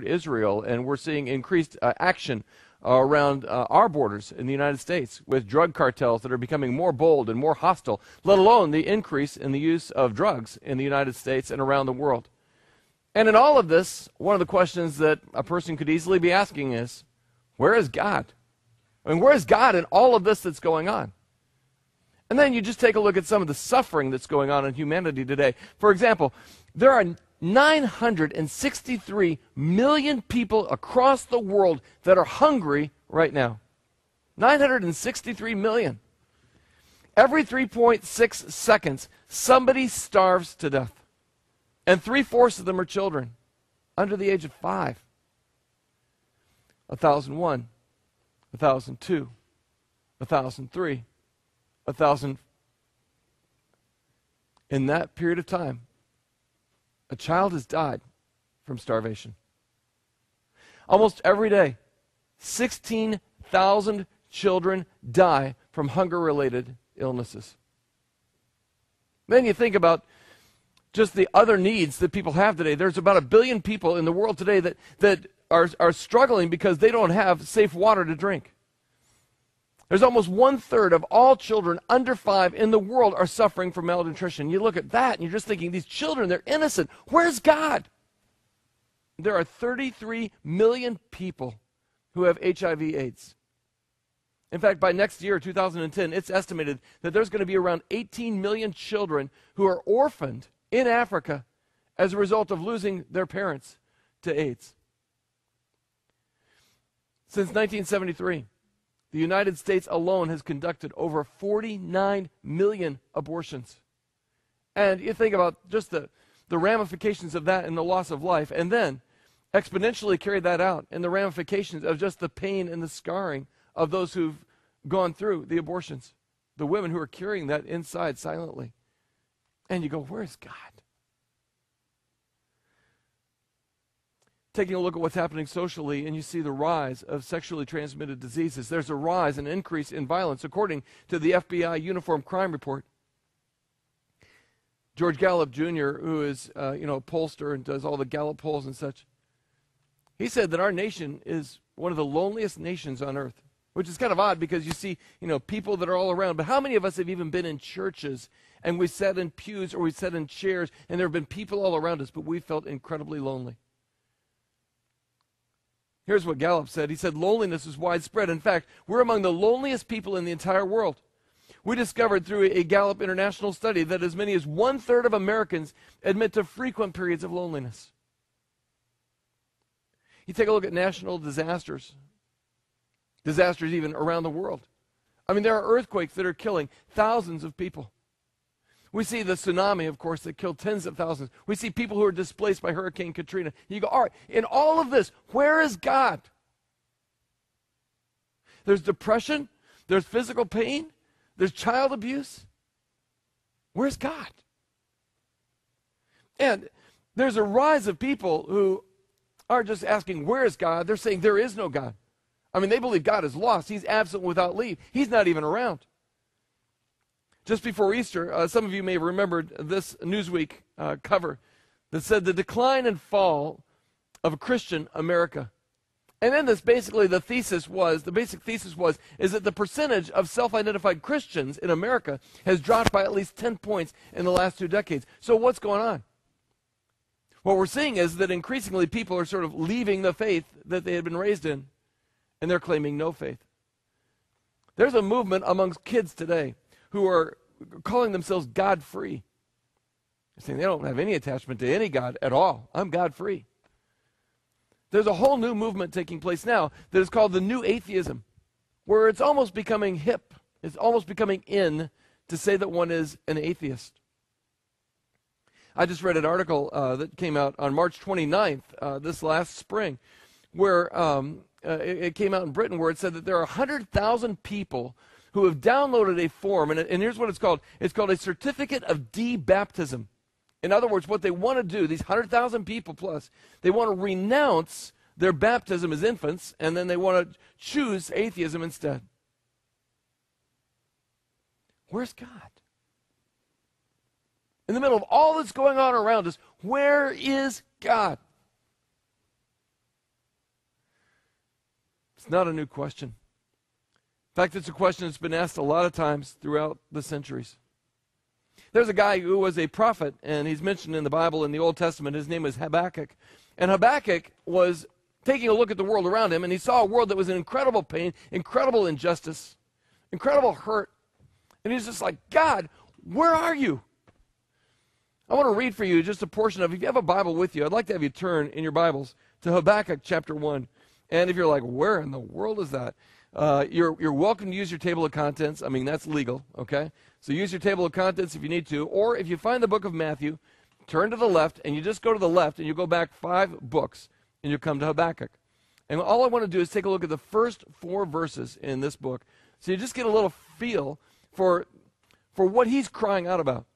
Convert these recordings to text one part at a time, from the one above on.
Israel, and we're seeing increased action around our borders in the United States with drug cartels that are becoming more bold and more hostile, let alone the increase in the use of drugs in the United States and around the world. And in all of this, one of the questions that a person could easily be asking is, where is God? I mean, where is God in all of this that's going on? And then you just take a look at some of the suffering that's going on in humanity today. For example, there are 963 million people across the world that are hungry right now. 963 million. Every 3.6 seconds, somebody starves to death. And 3/4 of them are children under the age of 5. 1,001, 1,002, 1,003, 1,000. In that period of time, a child has died from starvation. Almost every day, 16,000 children die from hunger-related illnesses. Then you think about just the other needs that people have today. There's about 1 billion people in the world today that are struggling because they don't have safe water to drink. There's almost 1/3 of all children under 5 in the world are suffering from malnutrition. You look at that and you're just thinking, these children, they're innocent. Where's God? There are 33 million people who have HIV/AIDS. In fact, by next year, 2010, it's estimated that there's going to be around 18 million children who are orphaned in Africa as a result of losing their parents to AIDS. Since 1973, the United States alone has conducted over 49 million abortions. And you think about just the ramifications of that and the loss of life, and then exponentially carry that out in the ramifications of just the pain and the scarring of those who've gone through the abortions, the women who are carrying that inside silently. And you go, where's God? Taking a look at what's happening socially, and you see the rise of sexually transmitted diseases. There's a rise and increase in violence, according to the FBI Uniform Crime Report. George Gallup Jr., who is a pollster and does all the Gallup polls and such, he said that our nation is one of the loneliest nations on earth, which is kind of odd because you see, people that are all around. But how many of us have even been in churches and we sat in pews or we sat in chairs and there have been people all around us, but we felt incredibly lonely? Here's what Gallup said. He said, loneliness is widespread. In fact, we're among the loneliest people in the entire world. We discovered through a Gallup International study that as many as 1/3 of Americans admit to frequent periods of loneliness. You take a look at national disasters even around the world. I mean, there are earthquakes that are killing thousands of people. We see the tsunami, of course, that killed tens of thousands. We see people who are displaced by Hurricane Katrina. You go, all right, in all of this, where is God? There's depression, there's physical pain, there's child abuse. Where's God? And there's a rise of people who aren't just asking, where is God? They're saying there is no God. I mean, they believe God is lost. He's absent without leave. He's not even around. Just before Easter, some of you may have remembered this Newsweek cover that said the decline and fall of Christian America. And in this, basically, the basic thesis was that the percentage of self-identified Christians in America has dropped by at least 10 points in the last 2 decades. So what's going on? What we're seeing is that increasingly people are sort of leaving the faith that they had been raised in, and they're claiming no faith. There's a movement amongst kids today who are calling themselves God-free. They're saying they don't have any attachment to any God at all. I'm God-free. There's a whole new movement taking place now that is called the New Atheism, where it's almost becoming hip. It's almost becoming in to say that one is an atheist. I just read an article that came out on March 29th, this last spring, where it came out in Britain, where it said that there are 100,000 people who have downloaded a form, and here's what it's called. It's called a certificate of debaptism. In other words, what they want to do, these 100,000 people plus, they want to renounce their baptism as infants, and then they want to choose atheism instead. Where's God? In the middle of all that's going on around us, where is God? It's not a new question. In fact, it's a question that's been asked a lot of times throughout the centuries. There's a guy who was a prophet, and he's mentioned in the Bible in the Old Testament. His name was Habakkuk. And Habakkuk was taking a look at the world around him, and he saw a world that was in incredible pain, incredible injustice, incredible hurt. And he's just like, God, where are you? I want to read for you just a portion of, if you have a Bible with you, I'd like to have you turn in your Bibles to Habakkuk chapter 1. And if you're like, where in the world is that? You're welcome to use your table of contents. I mean, that's legal, okay? So use your table of contents if you need to. Or if you find the book of Matthew, turn to the left, and you just go to the left, and you go back 5 books, and you'll come to Habakkuk. And all I want to do is take a look at the first 4 verses in this book, so you just get a little feel for what he's crying out about.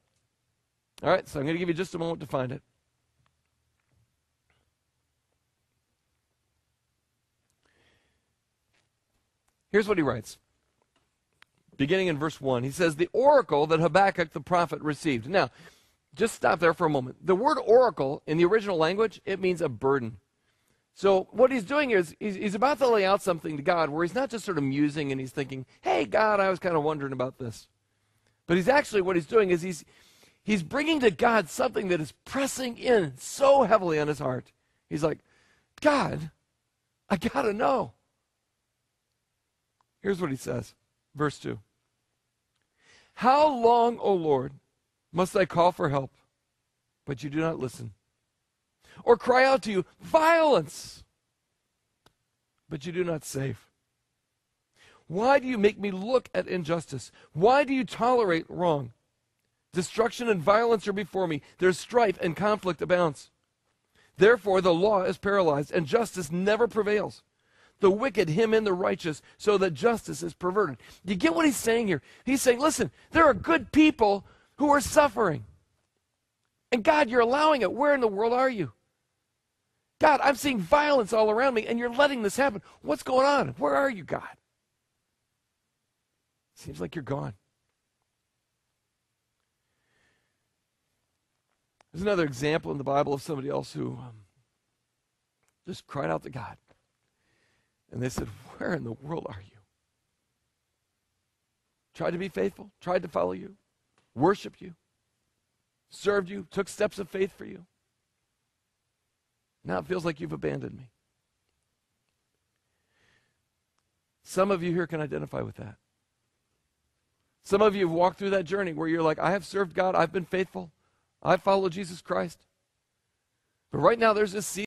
All right, so I'm going to give you just a moment to find it. Here's what he writes. Beginning in verse 1, he says, the oracle that Habakkuk the prophet received. Now, just stop there for a moment. The word oracle in the original language, it means a burden. So what he's doing is he's about to lay out something to God where he's not just sort of musing and he's thinking, hey, God, I was kind of wondering about this. But he's actually, what he's doing is he's bringing to God something that is pressing in so heavily on his heart. He's like, God, I got to know. Here's what he says, verse 2. How long, O Lord, must I call for help, but you do not listen? Or cry out to you, violence, but you do not save? Why do you make me look at injustice? Why do you tolerate wrong? Destruction and violence are before me. There's strife and conflict abounds. Therefore the law is paralyzed, and justice never prevails. The wicked hem in the righteous, so that justice is perverted. You get what he's saying here? He's saying, listen, there are good people who are suffering. And God, you're allowing it. Where in the world are you? God, I'm seeing violence all around me, and you're letting this happen. What's going on? Where are you, God? Seems like you're gone. There's another example in the Bible of somebody else who just cried out to God. And they said, where in the world are you? Tried to be faithful, tried to follow you, worshiped you, served you, took steps of faith for you. Now it feels like you've abandoned me. Some of you here can identify with that. Some of you have walked through that journey where you're like, I have served God, I've been faithful, I've followed Jesus Christ. But right now there's this season